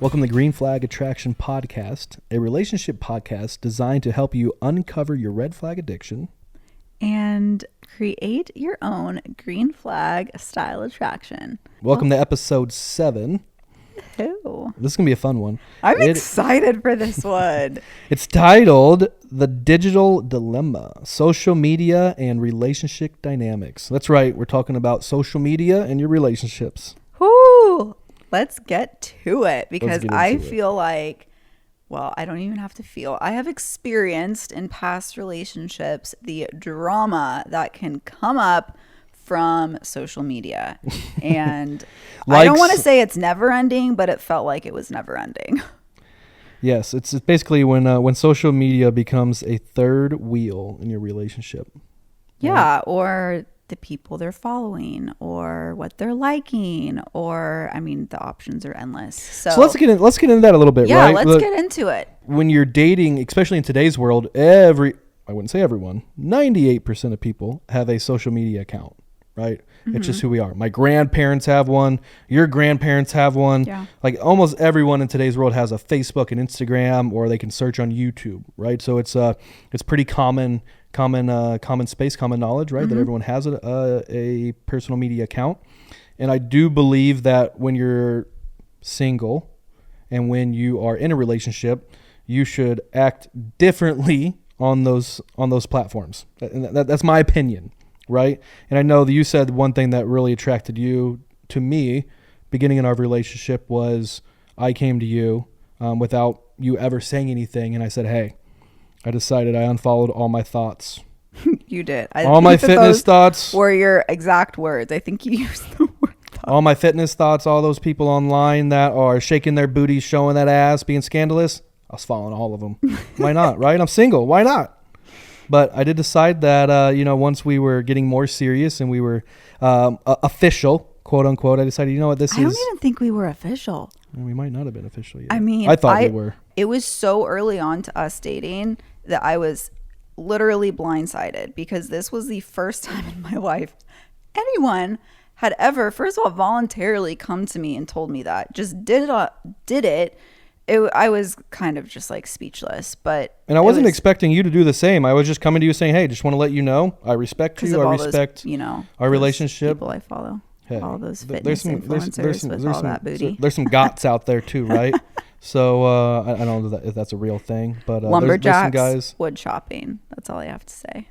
Welcome to Green Flag Attraction Podcast, a relationship podcast designed to help you uncover your red flag addiction and create your own green flag style attraction. Welcome to episode 7. Ooh. This is going to be a fun one. I'm excited for this one. It's titled The Digital Dilemma, Social Media and Relationship Dynamics. That's right. We're talking about social media and your relationships. Whoo! Let's get to it because I feel like, well, I don't even have to feel. I have experienced in past relationships the drama that can come up from social media. And I don't want to say it's never ending, but it felt like it was never ending. Yes, it's basically when social media becomes a third wheel in your relationship. Yeah, right? Or the people they're following or what they're liking, or I mean the options are endless. So let's get into that a little bit, right? Yeah, let's get into it. When you're dating, especially in today's world, I wouldn't say everyone, 98% of people have a social media account, right? Mm-hmm. It's just who we are. My grandparents have one, your grandparents have one. Yeah. Like almost everyone in today's world has a Facebook and Instagram, or they can search on YouTube, right? So it's pretty common space, common knowledge, right? Mm-hmm. That everyone has a personal media account. And I do believe that when you're single and when you are in a relationship, you should act differently on those platforms. And that's my opinion, right? And I know that you said one thing that really attracted you to me beginning in our relationship was I came to you without you ever saying anything. And I said, hey, I decided I unfollowed all my thoughts. You did. All my fitness thoughts were your exact words. I think you used the word thoughts. All my fitness thoughts, all those people online that are shaking their booties, showing that ass, being scandalous, I was following all of them. Why not, right? I'm single. Why not? But I did decide that, once we were getting more serious and we were official, quote unquote, I decided, you know what, I don't even think we were official. We might not have been official yet. I mean, I thought we were. It was so early on to us dating that I was literally blindsided because this was the first time in my life anyone had ever, first of all, voluntarily come to me and told me that. Just did it. I was kind of just like speechless, and I wasn't expecting you to do the same. I was just coming to you saying, hey, just want to let you know, I respect you. I respect our relationship. People I follow. Hey, all those fitness influencers with all that booty. There's some gots out there too, right? So I don't know if that's a real thing, but lumberjacks, there's some guys. Wood shopping. That's all I have to say.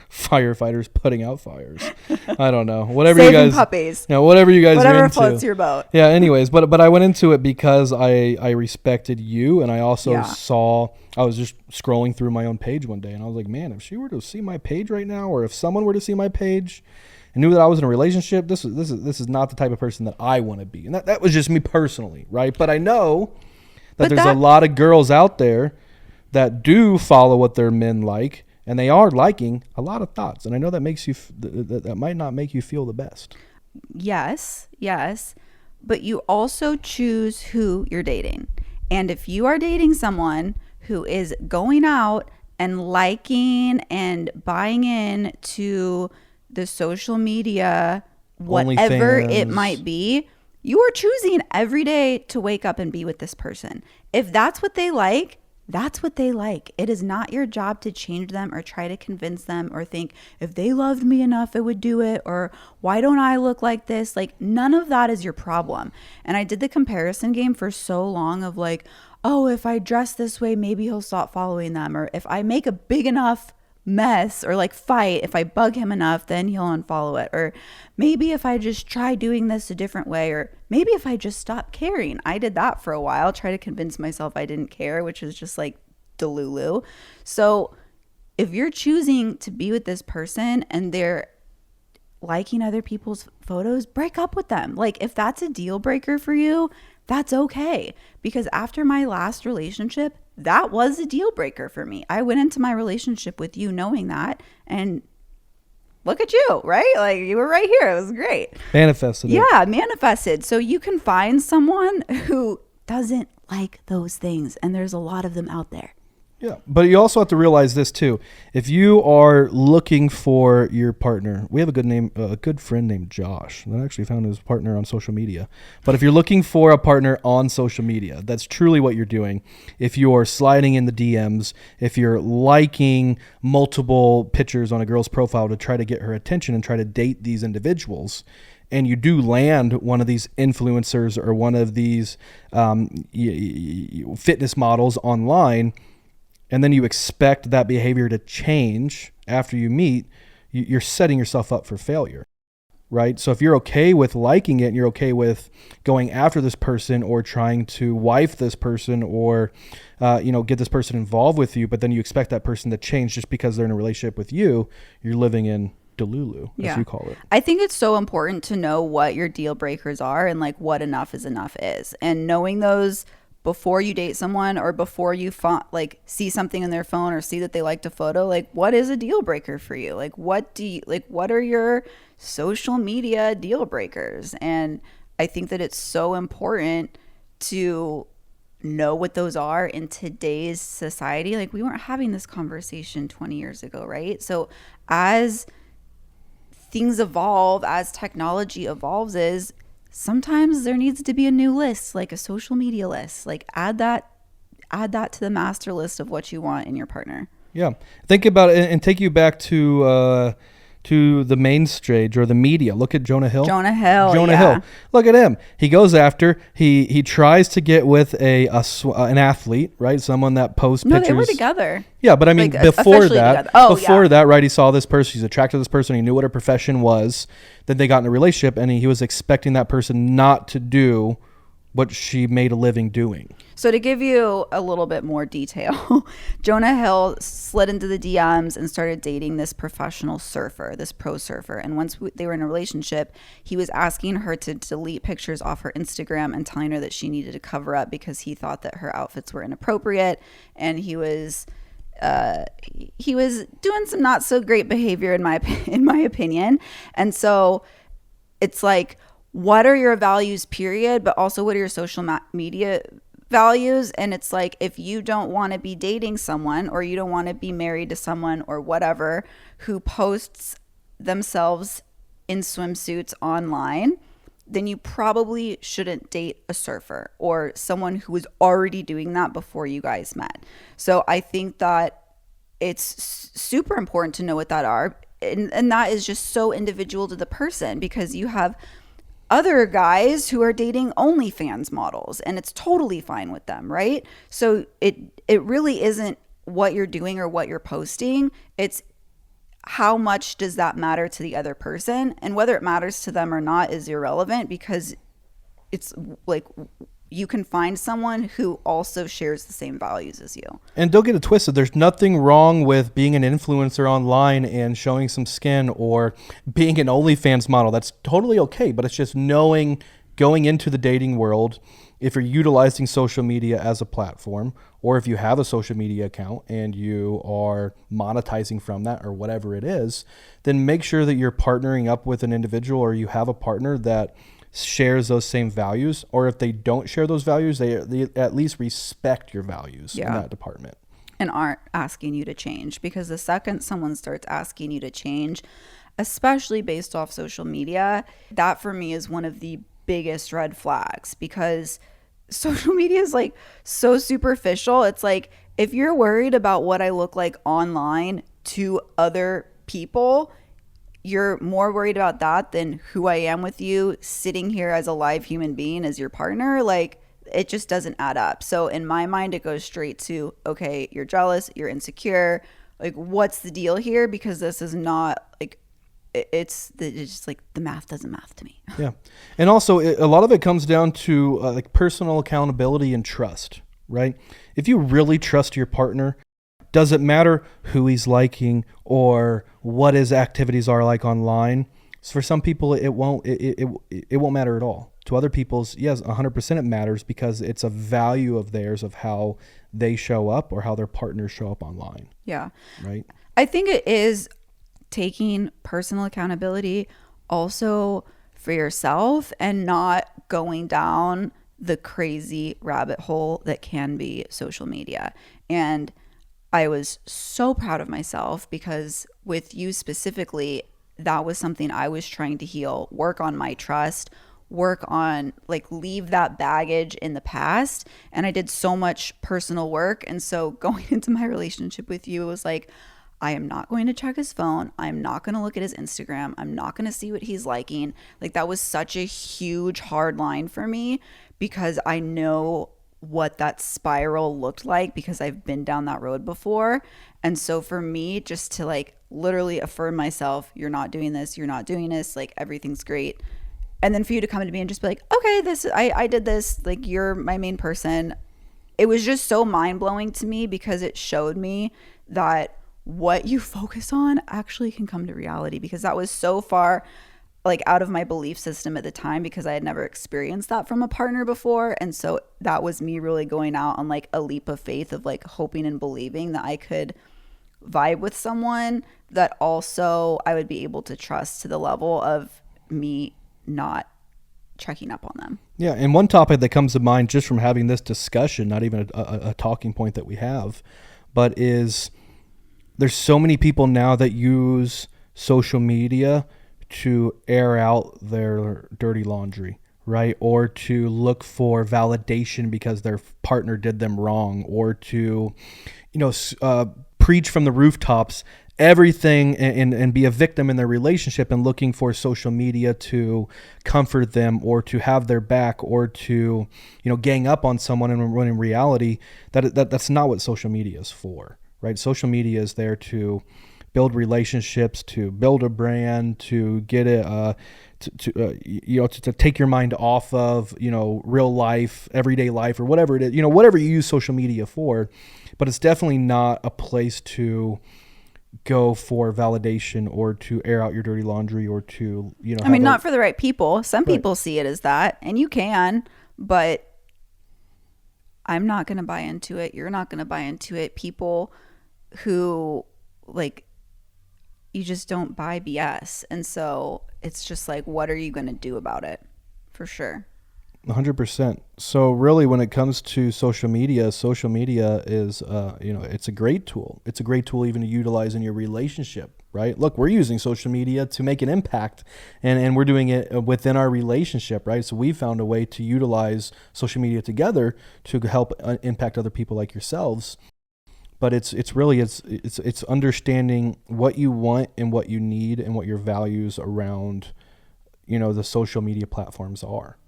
Firefighters putting out fires. I don't know. Whatever you guys. Puppies. Whatever you guys are into. Whatever floats your boat. Yeah. Anyways, but I went into it because I respected you, and I also saw. I was just scrolling through my own page one day, and I was like, man, if she were to see my page right now, or if someone were to see my page and knew that I was in a relationship, this is not the type of person that I want to be. And that was just me personally, right? But I know that there's a lot of girls out there that do follow what their men like, and they are liking a lot of thoughts. And I know that makes you that might not make you feel the best. Yes. But you also choose who you're dating. And if you are dating someone who is going out and liking and buying in to the social media, whatever it might be, you are choosing every day to wake up and be with this person. If that's what they like, that's what they like. It is not your job to change them or try to convince them or think if they loved me enough, it would do it, or why don't I look like this? Like, none of that is your problem. And I did the comparison game for so long of like, oh, if I dress this way, maybe he'll stop following them. Or if I make a big enough mess or like fight, if I bug him enough, then he'll unfollow it. Or maybe if I just try doing this a different way, or maybe if I just stop caring. I did that for a while, try to convince myself I didn't care, which is just like delulu. So if you're choosing to be with this person and they're liking other people's photos, break up with them. Like, if that's a deal breaker for you, that's okay. Because after my last relationship, that was a deal breaker for me. I went into my relationship with you knowing that, and look at you, right? Like, you were right here. It was great. Manifested. Yeah, manifested. So you can find someone who doesn't like those things, and there's a lot of them out there. Yeah, but you also have to realize this too. If you are looking for your partner, we have a good friend named Josh that actually found his partner on social media. But if you're looking for a partner on social media, that's truly what you're doing. If you're sliding in the DMs, if you're liking multiple pictures on a girl's profile to try to get her attention and try to date these individuals, and you do land one of these influencers or one of these fitness models online, and then you expect that behavior to change after you meet, you're setting yourself up for failure, right? So if you're okay with liking it and you're okay with going after this person or trying to wife this person or, get this person involved with you, but then you expect that person to change just because they're in a relationship with you, you're living in Delulu, as you call it. I think it's so important to know what your deal breakers are and like what enough is. And knowing those before you date someone or before you see something in their phone or see that they liked a photo, like what is a deal breaker for you? Like what are your social media deal breakers? And I think that it's so important to know what those are in today's society. Like we weren't having this conversation 20 years ago, right? So as things evolve, as technology evolves, sometimes there needs to be a new list, like a social media list. Like add that to the master list of what you want in your partner. Yeah. Think about it and take you back to the main stage or the media. Look at Jonah Hill. Jonah Hill. Look at him. He goes after, he tries to get with an athlete, right? Someone that posts pictures. No, they were together. Yeah, but I mean, like, before that, right, he saw this person, he's attracted to this person, he knew what her profession was, then they got in a relationship, and he was expecting that person not to do what she made a living doing. So to give you a little bit more detail, Jonah Hill slid into the DMs and started dating this professional surfer, this pro surfer. And once they were in a relationship, he was asking her to delete pictures off her Instagram and telling her that she needed to cover up because he thought that her outfits were inappropriate. And he was doing some not so great behavior in my opinion. And so it's like, what are your values, period, but also what are your social media values? And it's like, if you don't want to be dating someone or you don't want to be married to someone or whatever who posts themselves in swimsuits online, then you probably shouldn't date a surfer or someone who was already doing that before you guys met. So I think that it's super important to know what that are. And that is just so individual to the person, because you have other guys who are dating OnlyFans models and it's totally fine with them, right? So it really isn't what you're doing or what you're posting. It's how much does that matter to the other person, and whether it matters to them or not is irrelevant, because it's like you can find someone who also shares the same values as you. And don't get it twisted. There's nothing wrong with being an influencer online and showing some skin or being an OnlyFans model. That's totally okay. But it's just knowing going into the dating world, if you're utilizing social media as a platform, or if you have a social media account and you are monetizing from that or whatever it is, then make sure that you're partnering up with an individual or you have a partner that shares those same values, or if they don't share those values, they at least respect your values in that department and aren't asking you to change. Because the second someone starts asking you to change, especially based off social media, that for me is one of the biggest red flags, because social media is like so superficial. It's like, if you're worried about what I look like online to other people, you're more worried about that than who I am with you sitting here as a live human being as your partner. Like, it just doesn't add up. So in my mind, it goes straight to, okay, you're jealous, you're insecure. Like, what's the deal here? Because this is not like, it's just like the math doesn't math to me. Yeah. And also a lot of it comes down to like personal accountability and trust, right? If you really trust your partner, does it matter who he's liking or what his activities are like online? So for some people, it won't matter at all. To other people's, yes, 100% it matters, because it's a value of theirs of how they show up or how their partners show up online. Yeah. Right. I think it is taking personal accountability also for yourself and not going down the crazy rabbit hole that can be social media. And I was so proud of myself because with you specifically, that was something I was trying to heal, work on my trust, work on like leave that baggage in the past. And I did so much personal work. And so going into my relationship with you, it was like, I am not going to check his phone. I'm not going to look at his Instagram. I'm not going to see what he's liking. Like that was such a huge hard line for me because I know what that spiral looked like because I've been down that road before. And so for me, just to like literally affirm myself, you're not doing this, you're not doing this, like everything's great. And then for you to come to me and just be like, okay, I did this, like you're my main person. It was just so mind blowing to me because it showed me that what you focus on actually can come to reality, because that was so far like out of my belief system at the time because I had never experienced that from a partner before. And so that was me really going out on like a leap of faith of like hoping and believing that I could vibe with someone that also I would be able to trust to the level of me not checking up on them. Yeah, and one topic that comes to mind just from having this discussion, not even a talking point that we have, but is there's so many people now that use social media to air out their dirty laundry, right? Or to look for validation because their partner did them wrong, or to, preach from the rooftops everything and be a victim in their relationship and looking for social media to comfort them or to have their back or to, gang up on someone. And when in reality, that's not what social media is for, right? Social media is there to build relationships, to build a brand, to get it, to take your mind off of, real life, everyday life, or whatever it is, whatever you use social media for. But it's definitely not a place to go for validation or to air out your dirty laundry or to, I mean, not for the right people. Some people see it as that, and you can, but I'm not going to buy into it. You're not going to buy into it. People who like, you just don't buy BS. And so it's just like, what are you going to do about it? For sure. 100%. So really, when it comes to social media is, it's a great tool. It's a great tool even to utilize in your relationship, right? Look, we're using social media to make an impact, and we're doing it within our relationship, right? So we found a way to utilize social media together to help impact other people like yourselves. But it's understanding what you want and what you need and what your values around, the social media platforms are,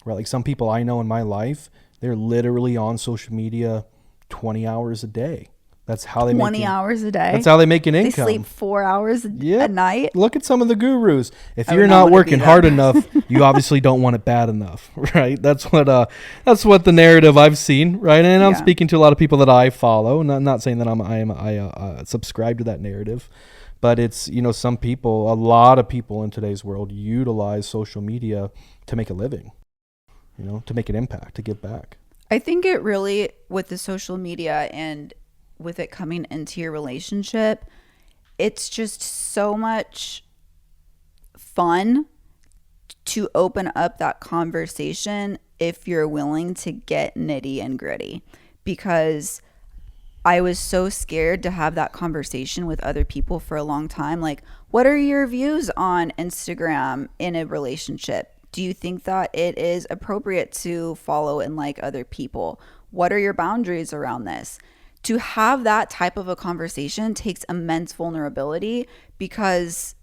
right? Like some people I know in my life, they're literally on social media 20 hours a day. That's how they 20 hours a day. That's how they make an income. They sleep 4 hours a night. Look at some of the gurus. If you're not working hard enough, you obviously don't want it bad enough, right? That's what the narrative I've seen, right? And I'm speaking to a lot of people that I follow. Not saying that I subscribe to that narrative, but it's, some people, a lot of people in today's world utilize social media to make a living, to make an impact, to give back. I think it really, with the social media and with it coming into your relationship, it's just so much fun to open up that conversation if you're willing to get nitty and gritty, because I was so scared to have that conversation with other people for a long time. Like, what are your views on Instagram in a relationship? Do you think that it is appropriate to follow and like other people? What are your boundaries around this? To have that type of a conversation takes immense vulnerability, because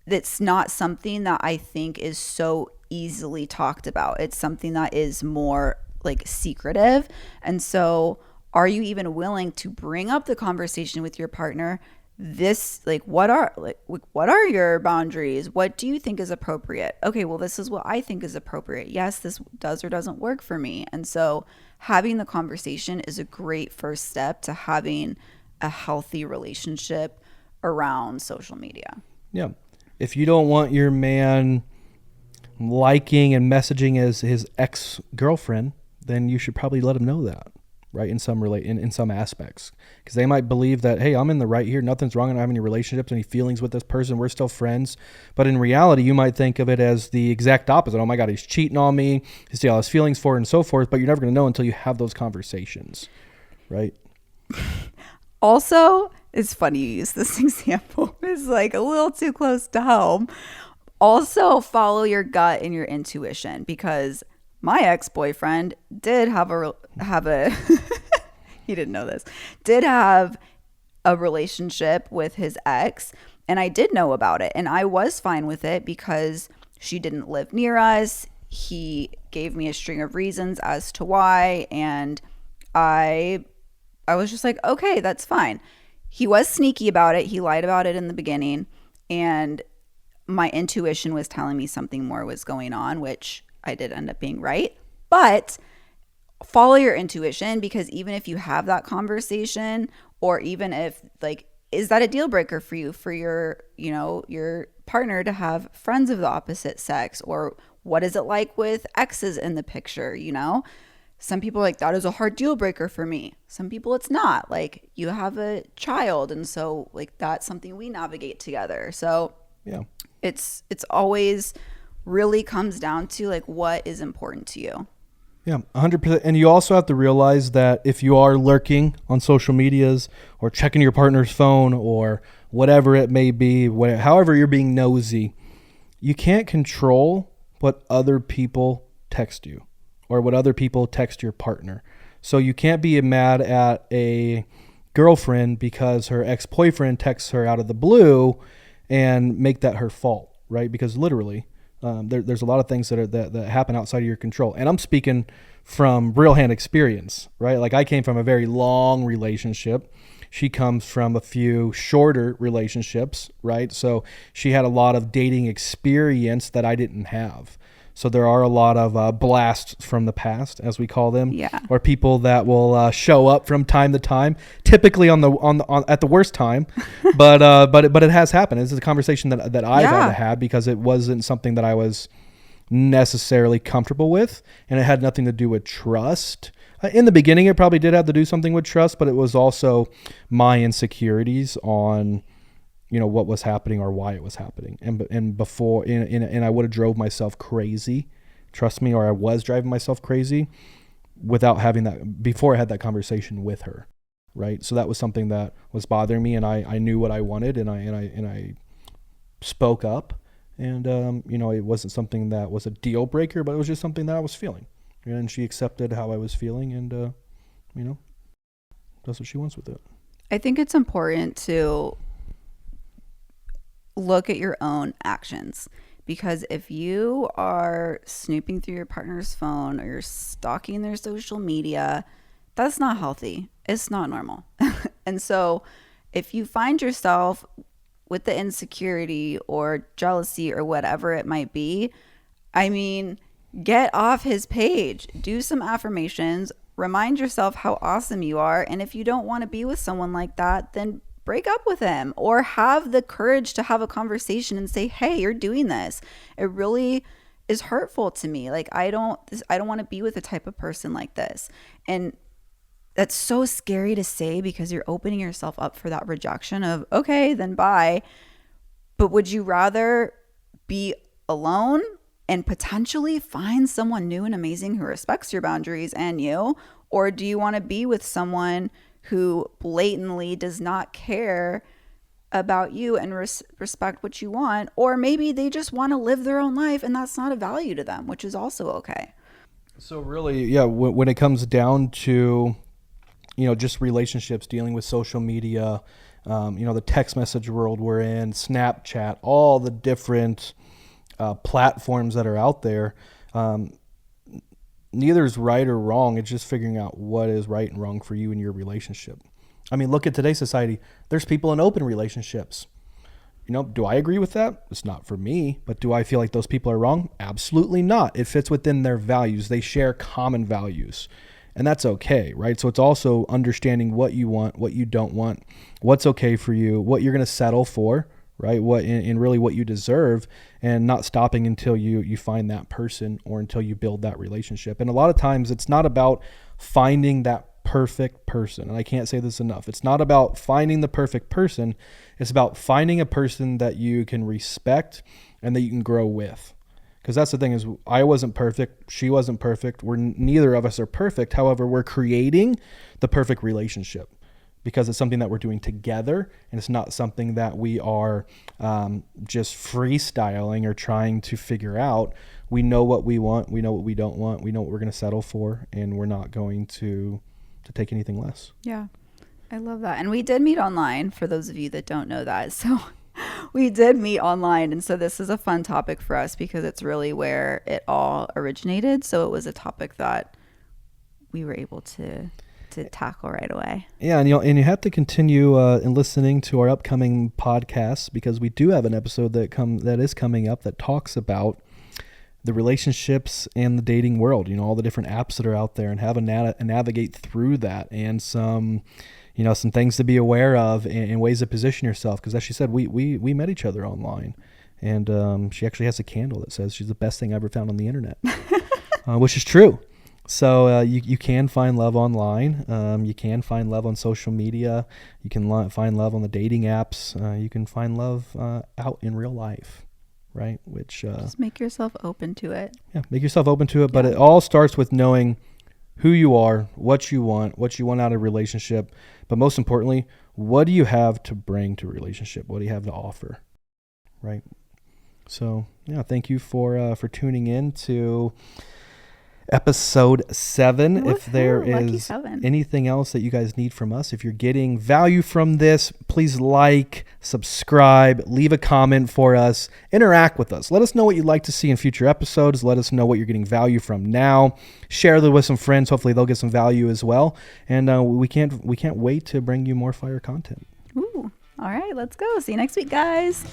it's not something that I think is so easily talked about. It's something that is more like secretive. And so are you even willing to bring up the conversation with your partner? What are your boundaries? What do you think is appropriate? Okay, well, this is what I think is appropriate. Yes, this does or doesn't work for me. And so having the conversation is a great first step to having a healthy relationship around social media. Yeah. If you don't want your man liking and messaging as his ex-girlfriend, then you should probably let him know that, right? In some aspects, because they might believe that, hey, I'm in the right here. Nothing's wrong. I don't have any relationships, any feelings with this person. We're still friends. But in reality, you might think of it as the exact opposite. Oh my God, he's cheating on me. He still has feelings for it and so forth. But you're never going to know until you have those conversations, right? Also, it's funny you use this example. It's like a little too close to home. Also, follow your gut and your intuition, because my ex-boyfriend did have a he didn't know this. Did have a relationship with his ex, and I did know about it, and I was fine with it because she didn't live near us. He gave me a string of reasons as to why, and I was just like, okay, that's fine. He was sneaky about it. He lied about it in the beginning, and my intuition was telling me something more was going on, which I did end up being right. But follow your intuition, because even if you have that conversation, or even if like, is that a deal breaker for you, for your, you know, your partner to have friends of the opposite sex? Or what is it like with exes in the picture? You know, some people are like, that is a hard deal breaker for me. Some people it's not. Like, you have a child, and so like that's something we navigate together. So Yeah. it's always really comes down to like, what is important to you. Yeah, 100%. And you also have to realize that if you are lurking on social medias or checking your partner's phone or whatever it may be, however you're being nosy, you can't control what other people text you or what other people text your partner. So you can't be mad at a girlfriend because her ex-boyfriend texts her out of the blue and make that her fault, right? Because literally, there's a lot of things that happen outside of your control. And I'm speaking from real hand experience, right? Like, I came from a very long relationship. She comes from a few shorter relationships, right? So she had a lot of dating experience that I didn't have. So there are a lot of blasts from the past, as we call them, Yeah. or people that will show up from time to time, typically on at the worst time, but it has happened. This is a conversation that I've had to have, because it wasn't something that I was necessarily comfortable with, and it had nothing to do with trust. In the beginning, it probably did have to do something with trust, but it was also my insecurities on, you know, what was happening or why it was happening. And before, and I would have drove myself crazy, trust me, or I was driving myself crazy without having that, before I had that conversation with her. Right. So that was something that was bothering me, and I knew what I wanted, and I spoke up, and, you know, it wasn't something that was a deal breaker, but it was just something that I was feeling, and she accepted how I was feeling, and, you know, that's what she wants with it. I think it's important to look at your own actions, because if you are snooping through your partner's phone or you're stalking their social media, that's not healthy. It's not normal. And so if you find yourself with the insecurity or jealousy or whatever it might be, I mean, get off his page, do some affirmations, remind yourself how awesome you are. And if you don't want to be with someone like that, then break up with him, or have the courage to have a conversation and say, hey, you're doing this. It really is hurtful to me. Like, I don't want to be with a type of person like this. And that's so scary to say, because you're opening yourself up for that rejection of, okay, then bye. But would you rather be alone and potentially find someone new and amazing who respects your boundaries and you? Or do you want to be with someone who blatantly does not care about you and respect what you want? Or maybe they just want to live their own life, and that's not a value to them, which is also okay. So really, yeah, when it comes down to, you know, just relationships, dealing with social media, you know, the text message world we're in, Snapchat, all the different platforms that are out there, neither is right or wrong. It's just figuring out what is right and wrong for you in your relationship. I mean, look at today's society. There's people in open relationships. You know, do I agree with that? It's not for me. But do I feel like those people are wrong? Absolutely not. It fits within their values. They share common values. And that's okay, right? So it's also understanding what you want, what you don't want, what's okay for you, what you're going to settle for, right? What and really what you deserve, and not stopping until you find that person, or until you build that relationship. And a lot of times it's not about finding that perfect person. And I can't say this enough. It's not about finding the perfect person. It's about finding a person that you can respect and that you can grow with. Because that's the thing, is I wasn't perfect. She wasn't perfect. Neither of us are perfect. However, we're creating the perfect relationship. because it's something that we're doing together, and it's not something that we are just freestyling or trying to figure out. We know what we want, we know what we don't want, we know what we're going to settle for, and we're not going to take anything less. Yeah, I love that. And we did meet online, for those of you that don't know that. So we did meet online, and so this is a fun topic for us because it's really where it all originated. So it was a topic that we were able to tackle right away. Yeah, and you have to continue in listening to our upcoming podcasts, because we do have an episode that is coming up that talks about the relationships and the dating world. All the different apps that are out there, and how to navigate through that, and some things to be aware of, and ways to position yourself. Because as she said, we met each other online, and she actually has a candle that says she's the best thing I ever found on the internet, which is true. So you can find love online. You can find love on social media. You can find love on the dating apps. You can find love out in real life, right? Which just make yourself open to it. Yeah, make yourself open to it. But it all starts with knowing who you are, what you want out of a relationship. But most importantly, what do you have to bring to a relationship? What do you have to offer, right? So yeah, thank you for tuning in to episode 7. Woo-hoo, if there is anything else that you guys need from us, if you're getting value from this, please subscribe, leave a comment for us, interact with us. Let us know what you'd like to see in future episodes. Let us know what you're getting value from now. Share it with some friends. Hopefully they'll get some value as well. And we can't wait to bring you more fire content. Ooh, all right, let's go. See you next week, guys.